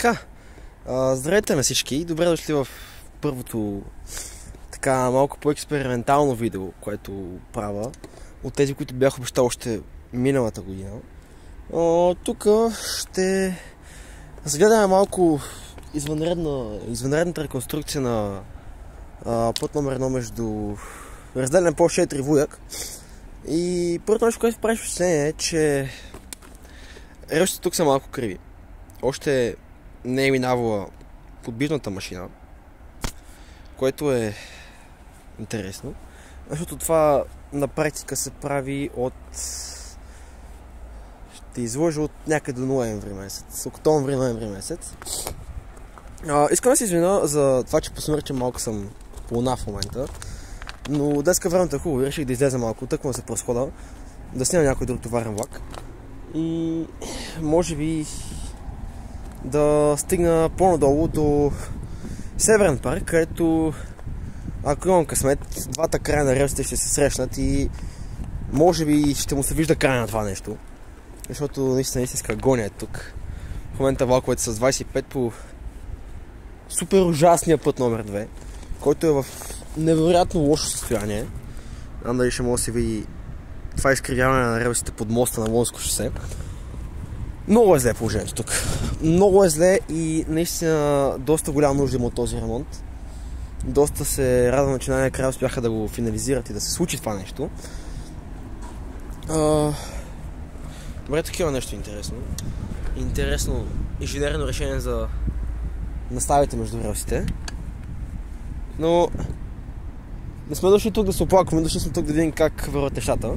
Така, здравейте на всички, добре дошли в първото така малко по-експериментално видео, което правя от тези, които бях обещал още миналата година. Тук ще разгледаме малко извънредната реконструкция на път номер 1 между разделен пост 4 Вуяк. И първото нещо, което прави впечатление е, че релсите тук са малко криви. Още не е минавала подбижната машина, което е интересно, защото това на практика се прави от, ще излъжа, от някъде до ноември месец, октомври-ноември месец. Искам да се извиня за това, че посмърчам малко съм по луна в момента, но днеска времето е хубаво и реших да излеза малко, тъкмо да се просхода, да снимам някой друг товарен влак и може би да стигна по-надолу до Северен парк, където, ако имам късмет, двата края на релсите ще се срещнат и може би ще му се вижда края на това нещо. Защото наистина истинска агония е тук. В момента влаковете с 25 по супер ужасния път номер 2, който е в невероятно лошо състояние. Знам дали ще може да се види това изкривяване на релсите под моста на Лонско шосе. Много е зле положението тук. Много е зле и наистина доста голяма нужда има от този ремонт. Доста се радвам, че най-накрая успяха да го финализират и да се случи това нещо. Добре, такива нещо интересно. Интересно инженерно решение за наставите между релсите. Но не сме дошли тук да се оплакваме, дошли сме тук да видим как върват нещата.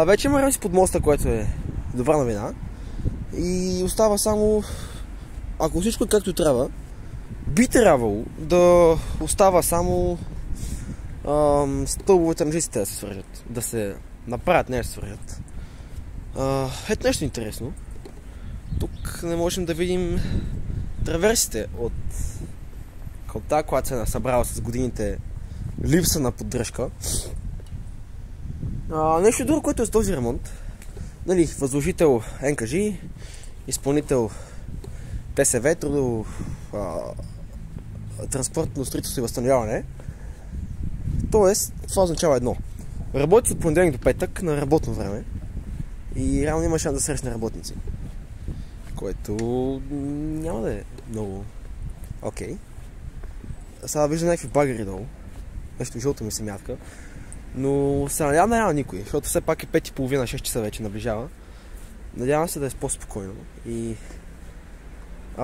Вече има релси под моста, което е добра новина. И остава само, ако всичко е както трябва, би трябвало да остава само стълбовете на жиците да се свържат. Да се направят, не да се свържат. Ето нещо интересно. Тук не можем да видим траверсите от кълта, която се е събрала с годините липса на поддръжка. Нещо друго, което е с този ремонт. Нали, възложител НКЖ, изпълнител ТСВ, трудово транспортно строителство и възстановяване. Тоест, това означава едно. Работи от понеделник до петък на работно време и реално има шанс да срещне работници. Което няма да е много окей. Сега виждам някакви багери долу. Нещо жълто ми се мятка. Но се надявам да няма никой, защото все пак е 5:30, 6 часа вече наближава. Надявам се да е по-спокойно и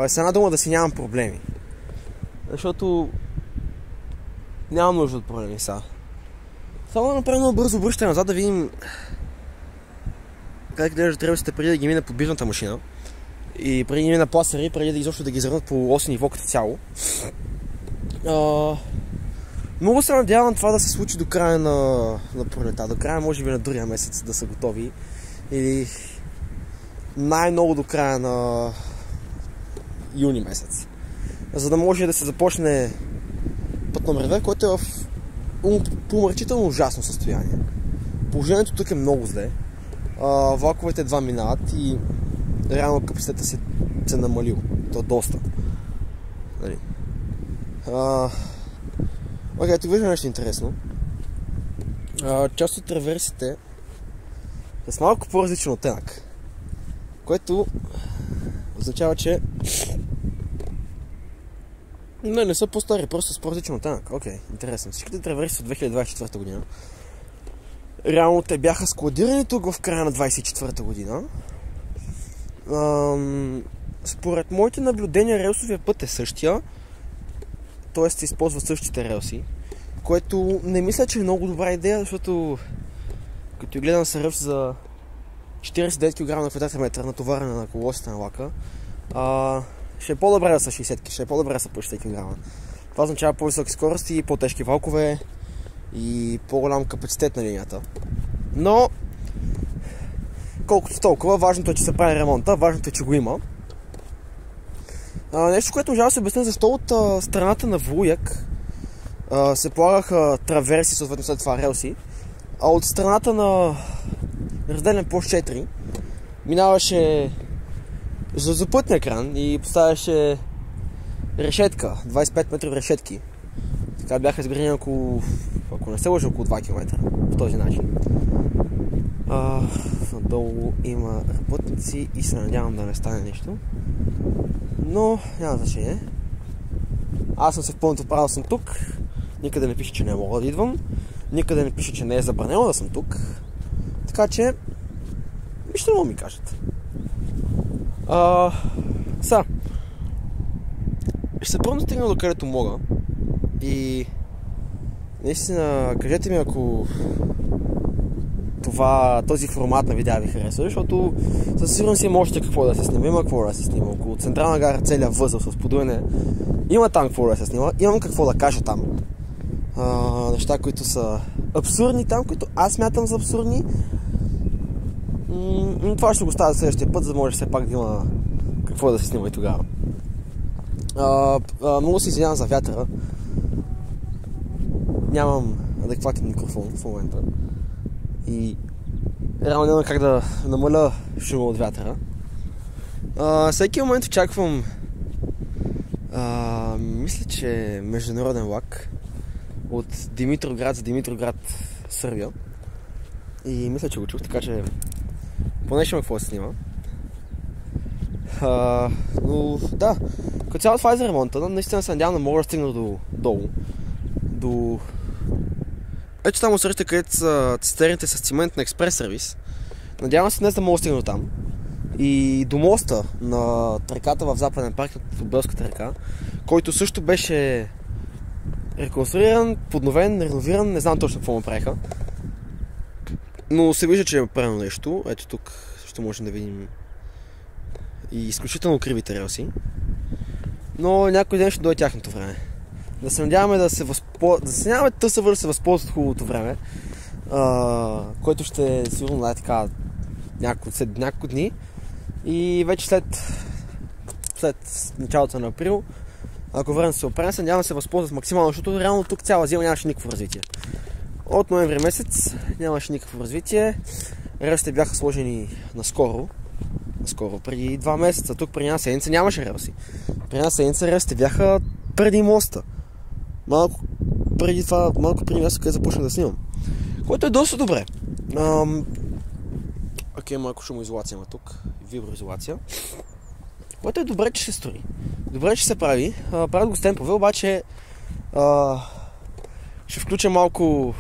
с една дума да си нямам проблеми. Защото нямам нужда от проблеми сега. Само да направим много бързо обръщане назад да видим как гледат релсите преди да ги мине подбижната машина и преди да ги мине пластери, преди да изобщо да ги изравнат по оси ниво като цяло. Много се надявам това да се случи до края на пролета, до края може би на другия месец да са готови или най-много до края на юни месец, за да може да се започне път номер 2, който е в помърчително ужасно състояние. Положението тук е много зле, влаковете едва минават и реално капацитета се намалил, то доста. Нали. Окей, тук виждам нещо интересно. Част от траверсите е с малко по-различен оттенък, което означава, че не са по-стари, просто с по-различен оттенък. Окей, интересно. Всичките траверси са от 2024 година. Реално те бяха складирани тук в края на 2024 година. Според моите наблюдения релсовия път е същия, т.е. се използват същите релси, което не мисля, че е много добра идея, защото като гледам са релси за 49 кг на квадратен метър натоварена на колосите на влака, ще е по-добре да са 60 кг, ще е по-добре да са по 60 кг. Това означава по-високи скорости, по-тежки влакове и по-голям капацитет на линията. Но колкото толкова, важното е, че се прави ремонта, важното е, че го има. Нещо, което можа да се обясня защо от страната на Вуяк се полагаха траверси, съответно след това релси, а от страната на разделен пост 4 минаваше за пътния екран и поставяше решетка, 25 метра решетки. Така бяха изградени около, ако не се лъжа, около 2 км по този начин. Надолу има работници и се надявам да не стане нещо. Но няма значение. Аз съм се в пълното право, съм тук. Никъде не пише, че не мога да идвам. Никъде не пише, че не е забранено да съм тук. Така че ще мога ми кажат. Ще се пробвам да стигна до където мога. И наистина кажете ми, ако този формат на видеа ви харесва, защото със сигурност има още какво да се снима. Има какво да се снима. Около Централна гара целият възел с подуене. Има там какво да се снима. Имам какво да кажа там. Неща, които са абсурдни там, които аз смятам за абсурдни. Но това ще го ставя следващия път, за да може все пак да има какво да се снима и тогава. Много се извинявам за вятъра. Нямам адекватен микрофон в момента. И реално няма как да намаля шума от вятъра. Всеки момент очаквам мисля, че международен влак от Димитровград за Димитровград, Сърбия. И мисля, че го чух, така че поне ще има какво да се снима. Но да, като цяло това е за ремонта. Наистина се надявам да мога да стигна до ето там усреща, където са цистерните с цимент на експрес сервис. Надявам се днес да мога да стигна до там. И до моста на реката в Западен парк, на Белската река, който също беше реконструиран, подновен, реновиран, не знам точно какво му правиха. Но се вижда, че е правилно нещо. Ето тук ще можем да видим и изключително кривите релси. Но някой ден ще дойде тяхното време. Да се надяваме да се възползват от хубавото време, което ще е сигурно така няколко дни. И вече след началото на април, ако времето се оправя, се надявам да се възползват максимално, защото реално тук цяла зима нямаше никакво развитие. От ноември месец нямаше никакво развитие. Релсите бяха сложени наскоро, преди 2 месеца. Тук преди една седмица нямаше релси. Преди една седмица релсите бяха преди моста. Малко преди място, къде започнах да снимам. Което е доста добре. Малко шумоизолация има тук. Виброизолация. Което е добре, че се строи. Добре, че се прави. Правят го с темпове, обаче ще включа малко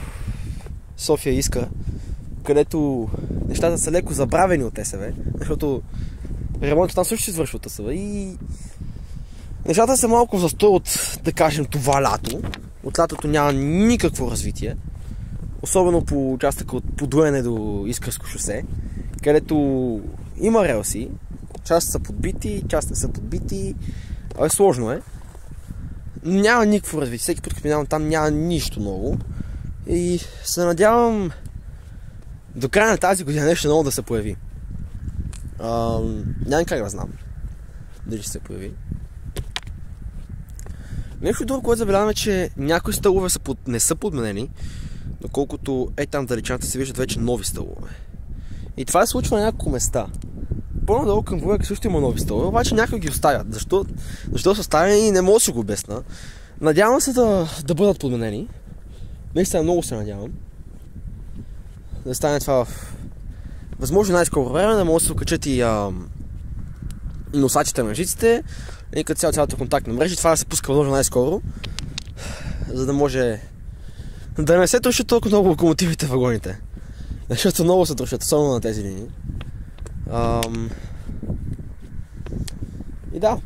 София Искра, където нещата са леко забравени от ТСВ, защото ремонтът там също се извършва от ТСВ и нещата са малко в застой от, да кажем, това лято. От лятото няма никакво развитие, особено по участъка от Подуене до Искърско шосе, където има релси, част са подбити, част не са подбити, сложно е. Няма никакво развитие, всеки път като минавам там няма нищо ново и се надявам до края на тази година нещо ново да се появи. Няма как да знам дали ще се появи. Нещо друго, което забелязваме, че някои стълове не са подменени, доколкото там в далечината се виждат вече нови стълове. И това се случва на няколко места. По-надолу към Вояк също има нови стълове, обаче някои ги оставят. Защо са оставени, не мога да си го обясна. Надявам се да бъдат подменени. Наистина много се надявам. Да стане това в възможно най-скоро време, да могат да се окачат и носачите на жиците и като цялата контактна мрежа. Това да се пуска възможно най-скоро, за да може да не се трошат толкова много локомотивите в вагоните. Защото много се трошат, особено на тези линии. И да.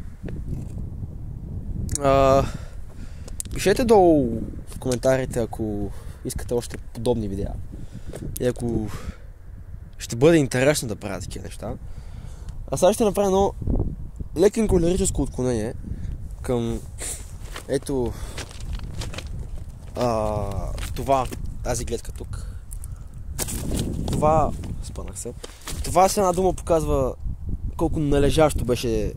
Пишете долу в коментарите, ако искате още подобни видеа. И ако ще бъде интересно да правя такива неща. А сега ще направя едно лекенко лирическо отклонение към тази гледка тук. Спънах се. Това с една дума показва колко належащо беше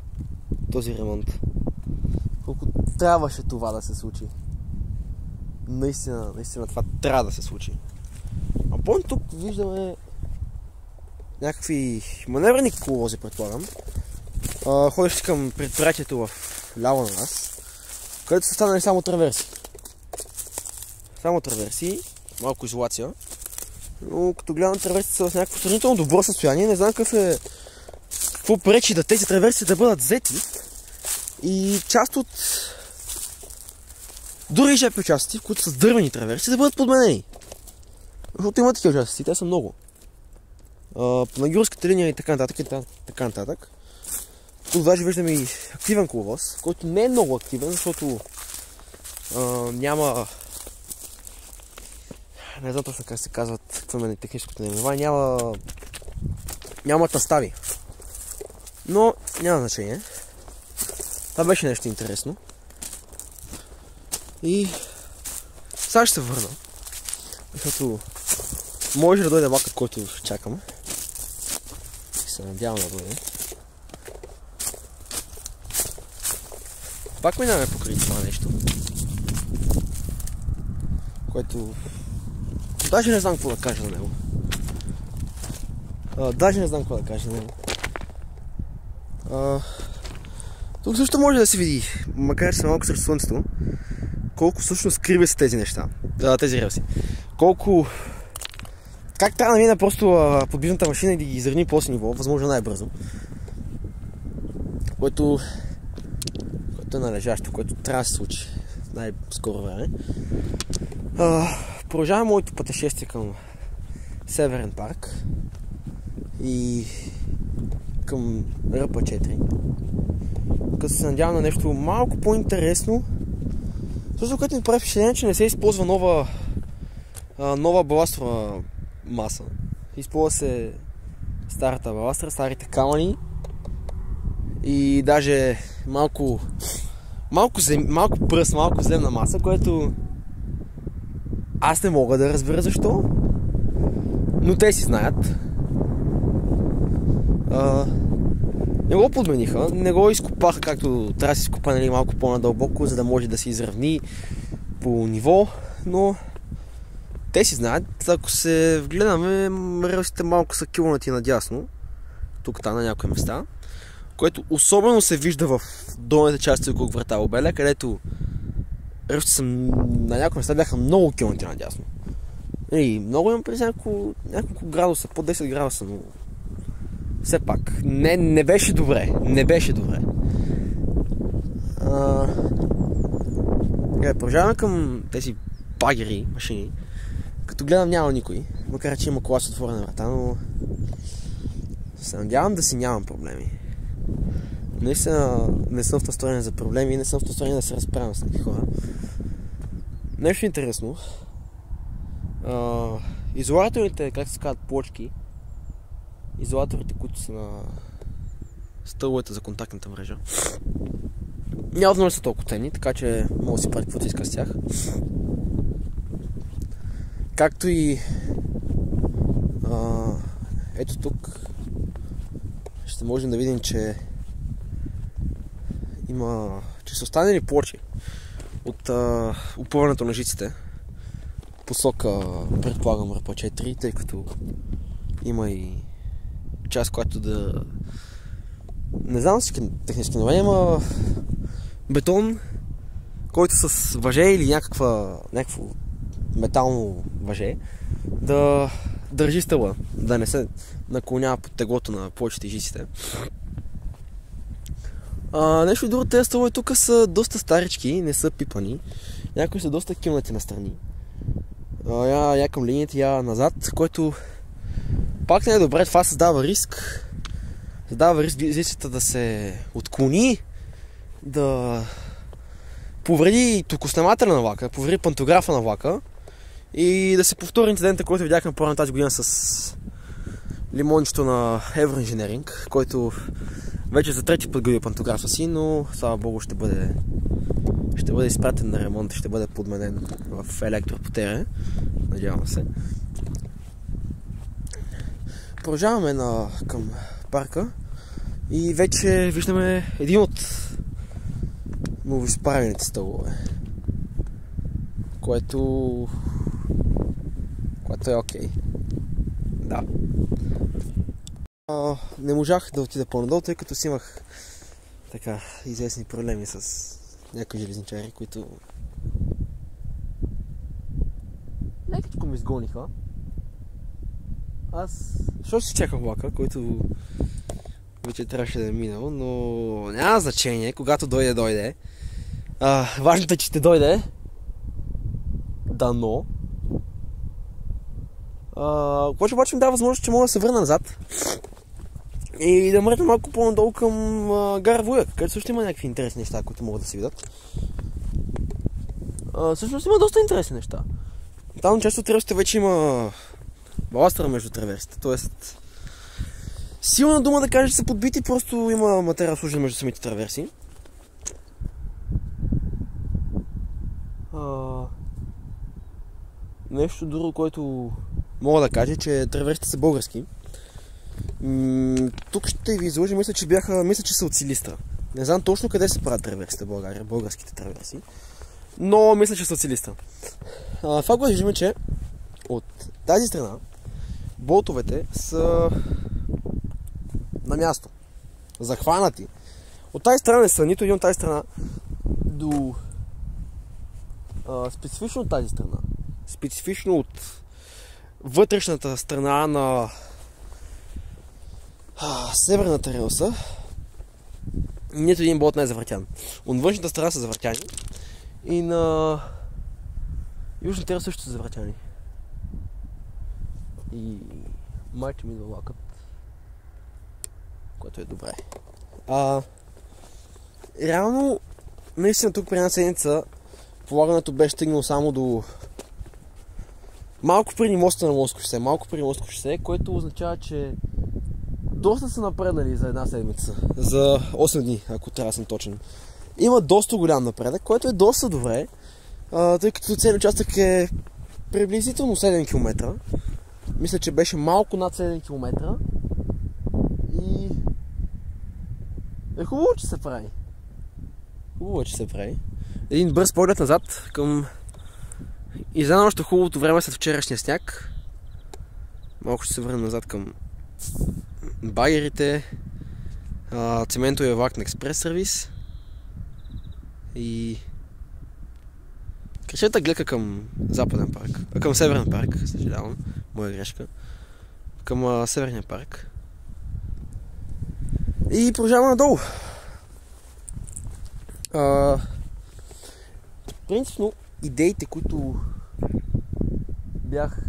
този ремонт. Колко трябваше това да се случи. Наистина това трябва да се случи. А по тук виждаме някакви маневрени колози, предполагам. ходиш към предприятието в ляво на нас, където са станали само траверси. Само траверси, малко изолация. Но като гледам, траверсите са в някакво сравнително добро състояние. Не знам какво пречи да тези траверси да бъдат взети. И част от други ЖП участъци, които са дървени траверси, да бъдат подменени. Защото има такива участъци, те са много. На Гюрската линия и така нататък. Тук даже виждаме и активен коловоз, който не е много активен, защото няма... Не знам точно как се казват, какво е техническото наименование, няма тастави. Но няма значение. Това беше нещо интересно. И сега ще се върна, защото може да дойде влакът, който чакаме. И се надявам да дойде. Пак минаваме покрай това нещо, което даже не знам какво да кажа за него. Тук също може да се види, макар че са малко срещу слънцето, колко всъщност криви са тези неща, тези релси. Как трябва да мина просто подбивната машина и да ги изравни по ниво, възможно най-бързо. Което е належащо, което трябва да се случи в най-скоро време. Продължавам моето пътешествие към Северен парк и към РП4. Като се надявам на нещо малко по-интересно. Също което ми прави впечатление, че не се използва нова баластова маса. Използва се старата баластра, старите камъни и даже малко пръст, малко земна маса, което аз не мога да разбера защо, но те си знаят. Не го подмениха, не го изкопаха както трябва да се изкопа, нали, малко по-надълбоко, за да може да се изравни по ниво, но те си знаят. Ако се вгледаме, релсите малко са килнати надясно, тук-та на някои места, което особено се вижда в долните части около врата Обеля, където релсите на някои места бяха много килнати надясно. И много имам през няколко градуса, по 10 градуса, но все пак, не беше добре. Продължаваме към тези багери, машини. Като гледам няма никой, макар че има кола с отворена врата, но се надявам да си нямам проблеми. Наистина не съм в настроение за проблеми и не съм в настроение да се разправям с тези хора. Нещо интересно. Изолаторите, как се казват, плочки, изолаторите, които са на стълбовете за контактната мрежа, явно не са толкова ценни, така че мога да си прави каквото иска с тях. Както и ето тук ще можем да видим, че са останали плочи от опъването на жиците посока, предполагам, РП4, тъй като има и част, която да... Не знам всички технически названия, има бетон, който с въже или някакво метално въже да държи стълба, да не се наклонява под теглото на плочите и жиците. Нещо и друго, тези стълбове тук са доста старички, не са пипани. Някои са доста килнати настрани. Я към линията, я назад, което пак не е добре. Това създава риск. Създава риск жицата да се отклони, да повреди токоснемателя на влака, повреди пантографа на влака и да се повтори инцидента, който видяхме по-рано тази година с лимончето на Евроинженеринг, който вече за трети път губи пантографа си, но слава богу ще бъде изпратен на ремонт, ще бъде подменен в електропотере. Надявам се. Продължаваме към парка и вече виждаме един от новоизправените стълбове, което е окей. Да. Не можах да отида по-надолу, тъй като си имах така известни проблеми с някои железничари, които лекичко ме изгониха. Защо си чакам влака, който вече трябваше да е минал, но няма значение, когато дойде. Важното е, че ще дойде. Дано. Което обаче ми дава възможност, че мога да се върна назад и да мръдна малко по-надолу към гара Вуяк, където също има някакви интересни неща, които могат да се видят. Всъщност има доста интересни неща. Там често траверсите вече има баластъра между траверсите, т.е. силна дума да кажа, че са подбити, просто има материал служен между самите траверси. Нещо друго, което мога да кажа, че траверсите са български. Тук ще ви изложа, мисля, че са от Силистра. Не знам точно къде се правят траверсите в България, българските траверси, но мисля, че са от Силистра. Това го виждаме, че от тази страна болтовете са на място, захванати. От тази страна не са, нито един от тази страна до специфично от тази страна. Специфично от вътрешната страна на северната релса нито един болт не е завъртян. От външната страна са завъртяни и на южната релса също са завъртяни. И майче ми да лакът, което е добре. Реално, наистина тук при една седмица полагането беше стигнало само до малко преди моста на Москово шосе, което означава, че доста са напреднали за една седмица, за 8 дни, ако трябва да съм точен. Има доста голям напредък, което е доста добре, тъй като целият участък е приблизително 7 км. Мисля, че беше малко над 7 км и е хубаво, че се прави. Един бърз поглед назад към изненадващо хубавото време след вчерашния сняг. Малко ще се върнем назад към багерите, цементовия влак на експрес сервис и крачета гледка към Западен парк, към Северен парк, съжалявам, моя грешка, към Северния парк. И продължаваме надолу. Принципно идеите, които бях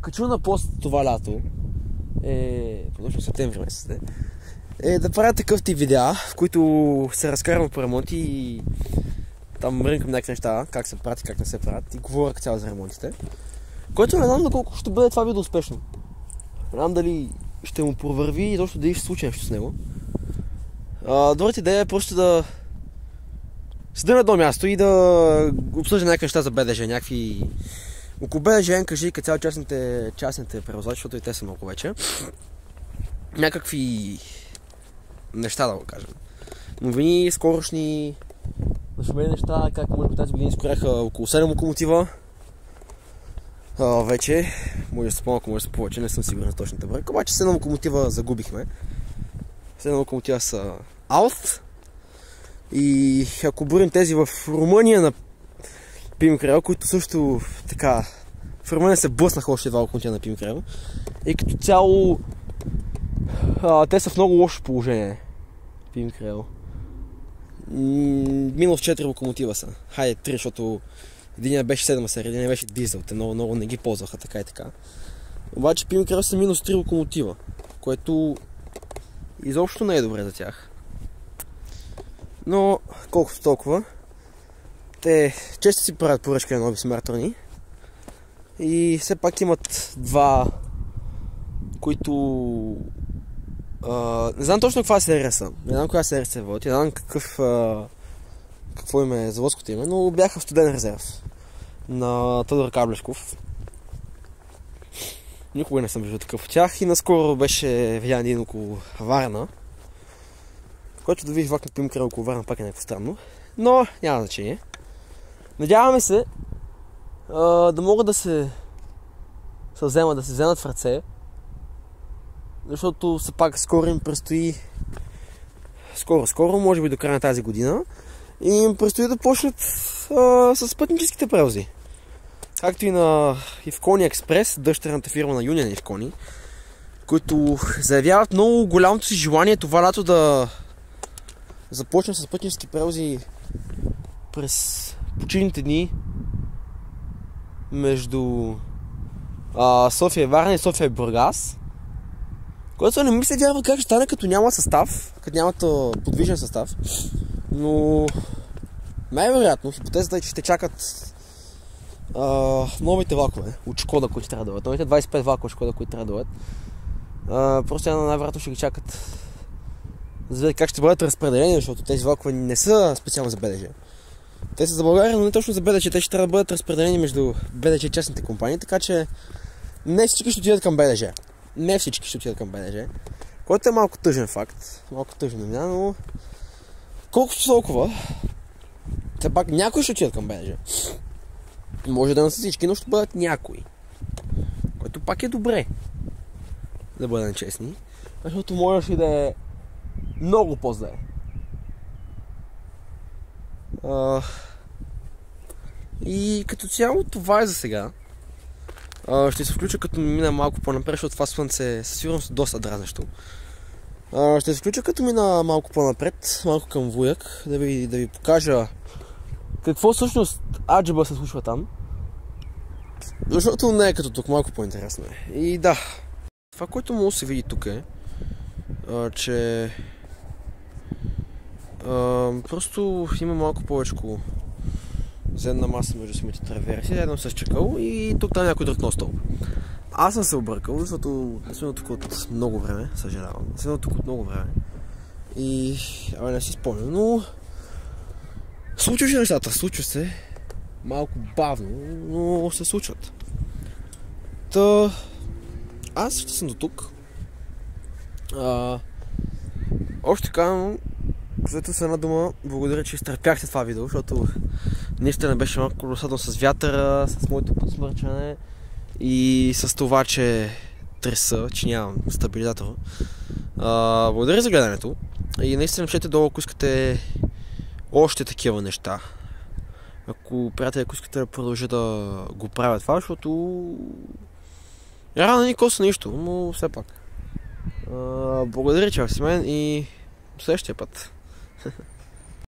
качил на пост това лято, точно септември месец, е да правя такъв тип видеа, в които се разкарвам по ремонти и там мрънкам някакви неща, как се правят и как не се правят и говоря цяло за ремонтите. Което не знам доколко ще бъде това видео успешно. Не знам дали ще му провърви и точно дали ще случи нещо с него. Добрата идея е просто да седа на едно място и да обсъжда някакви неща за БДЖ, някакви около БДЖ, НКЖ и цяло частните превозвачи, защото и те са много вече. Някакви неща, да го кажем. Новини, скорошни нашумени неща, как може би тази година изкоряха около 7 локомотива. Вече, може да се по-малко, може да се повече, не съм сигурен на точната бройка, обаче 7 локомотива загубихме. 7 локомотива са out. И ако борим тези в Румъния на Пимкрел, които също така в Румъния се блъснаха още 2 локомотива на Пимкрел. И като цяло те са в много лошо положение. Пимкрел. Минус 4 локомотива са. Хайде 3, защото единия беше 7 серия, единия беше дизел. Те много не ги ползваха така и така. Обаче Пимкрел са минус 3 локомотива, което изобщо не е добре за тях. Но колкото толкова, те често си правят поръчка на нови смартфони и все пак имат два, които не знам точно каква серия са, не знам коя серия се води, не знам какво им е заводското име, но бяха в студен резерв на Тодор Каблешков. Никога не съм виждал такъв от тях и наскоро беше видян един около Варна, който да видиш влак на Пимкрел около Варна пак е някакво странно, но няма значение. Надяваме се да могат да се вземат в ръце, защото все пак скоро им предстои скоро, може би до края на тази година. И им предстои да почнат с пътническите превози. Както и в Кони Експрес, дъщерната фирма на Union Ивкони, които заявяват много голямото си желание това лято да започнат с пътнически превози през почивните дни между София и Варна и София и Бургас. Което не ми се вярва как ще стане, като няма състав, като нямат подвижен състав. Но най-вероятно хипотезата е, че ще чакат новите влакове от Шкода, които трябва да дойдат. Новите 25 влака от Шкода, които трябва да дойдат. Просто най-вероятно ще ги чакат, за да видят как ще бъдат разпределени, защото тези влакове не са специално за БДЖ. Те са за България, но не точно за БДЖ. Те ще трябва да бъдат разпределени между БДЖ и частните компании, така че не всички ще отидат към БДЖ. Не всички ще отидат към БДЖ, което е малко тъжен факт, малко тъжна новина, но колкото толкова, все пак някои ще отидат към БДЖ. Може да не са всички, но ще бъдат някои, което пак е добре, да бъдем честни, защото можеш и да е много по-зле. И като цяло това е за сега. Ще се включа като мина малко по-напред, защото това слънце със сигурност доста дразнещо. Ще се включа като мина малко по-напред, малко към Вуяк, да ви покажа какво всъщност аджеба се случва там. Защото не е като тук, малко по-интересно е. И да, това, което може да се види тук е, че просто има малко повече земна маса между самите траверси, едно с чакъл и тук там някой друг ностълб. Аз съм се объркал, защото не сме тук от много време, съжалявам. Не сме тук от много време. И не си спомням, но случваше нещата, случва се малко бавно, но се случват. Аз ще съм до тук. Още казвам, зато с една дума, благодаря, че изтърпяхте това видео, защото наистина беше малко досадно с вятъра, с моето подсмърчане и с това, че треса, че нямам стабилизатор. Благодаря за гледането и наистина пишете долу, ако искате още такива неща. Ако приятели, ако искате да продължа да го правя това, защото рано не ни коса нищо, но все пак. Благодаря, че с мен и следващия път.